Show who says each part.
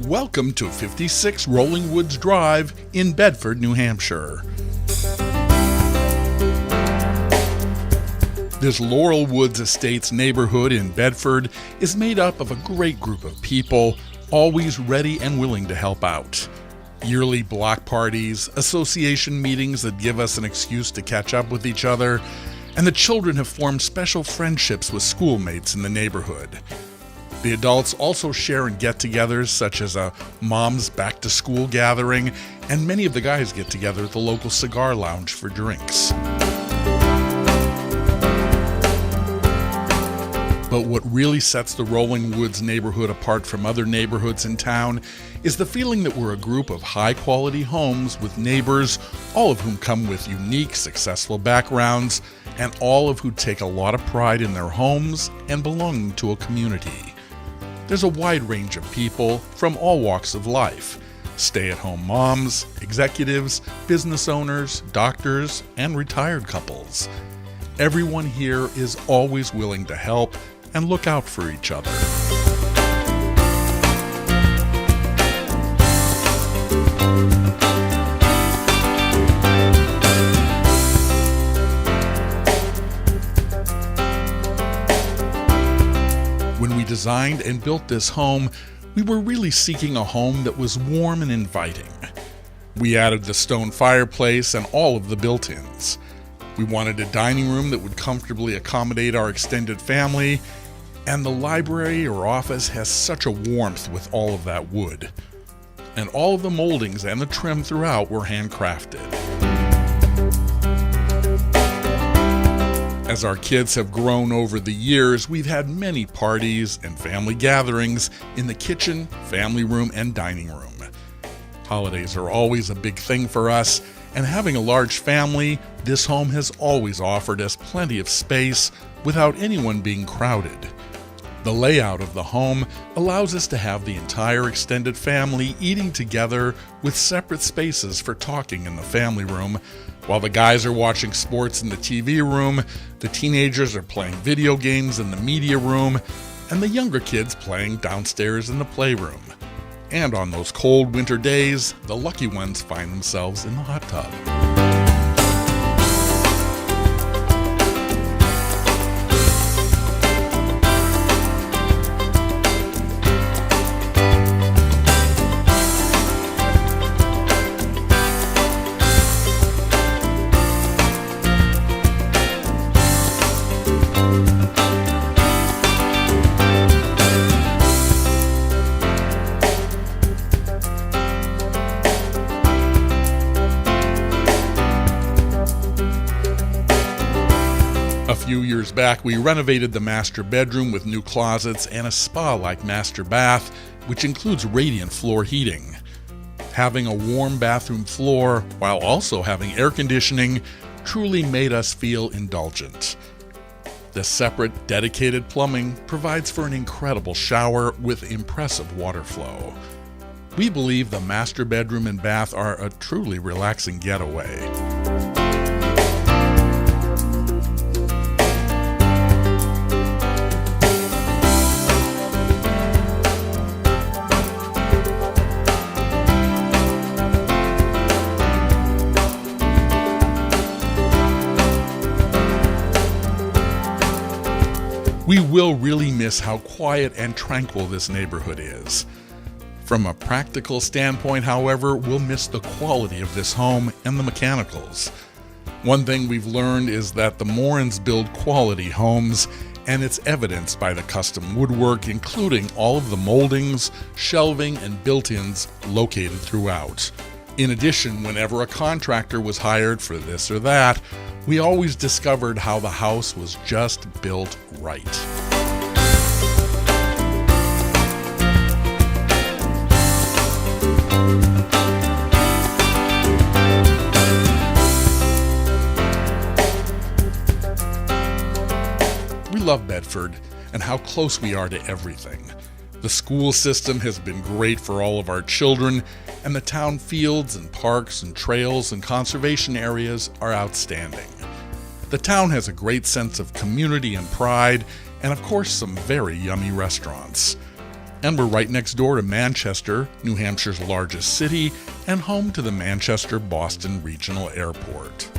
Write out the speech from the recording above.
Speaker 1: Welcome to 56 Laurel Woods Drive in Bedford, New Hampshire. This Laurel Woods Estates neighborhood in Bedford is made up of a great group of people, always ready and willing to help out. Yearly block parties, association meetings that give us an excuse to catch up with each other, and the children have formed special friendships with schoolmates in the neighborhood. The adults also share in get-togethers such as a mom's back-to-school gathering, and many of the guys get together at the local cigar lounge for drinks. But what really sets the Laurel Woods neighborhood apart from other neighborhoods in town is the feeling that we're a group of high-quality homes with neighbors, all of whom come with unique, successful backgrounds, and all of who take a lot of pride in their homes and belonging to a community. There's a wide range of people from all walks of life: stay-at-home moms, executives, business owners, doctors, and retired couples. Everyone here is always willing to help and look out for each other. When we designed and built this home, we were really seeking a home that was warm and inviting. We added the stone fireplace and all of the built-ins. We wanted a dining room that would comfortably accommodate our extended family, and the library or office has such a warmth with all of that wood. And all of the moldings and the trim throughout were handcrafted. As our kids have grown over the years, we've had many parties and family gatherings in the kitchen, family room, and dining room. Holidays are always a big thing for us, and having a large family, this home has always offered us plenty of space without anyone being crowded. The layout of the home allows us to have the entire extended family eating together with separate spaces for talking in the family room. While the guys are watching sports in the TV room, the teenagers are playing video games in the media room, and the younger kids playing downstairs in the playroom. And on those cold winter days, the lucky ones find themselves in the hot tub. A few years back, we renovated the master bedroom with new closets and a spa-like master bath, which includes radiant floor heating. Having a warm bathroom floor while also having air conditioning truly made us feel indulgent. The separate, dedicated plumbing provides for an incredible shower with impressive water flow. We believe the master bedroom and bath are a truly relaxing getaway. We will really miss how quiet and tranquil this neighborhood is. From a practical standpoint, however, we'll miss the quality of this home and the mechanicals. One thing we've learned is that the Morins build quality homes, and it's evidenced by the custom woodwork, including all of the moldings, shelving, and built-ins located throughout. In addition, whenever a contractor was hired for this or that, we always discovered how the house was just built right. We love Bedford and how close we are to everything. The school system has been great for all of our children, and the town fields and parks and trails and conservation areas are outstanding. The town has a great sense of community and pride, and of course some very yummy restaurants. And we're right next door to Manchester, New Hampshire's largest city, and home to the Manchester-Boston Regional Airport.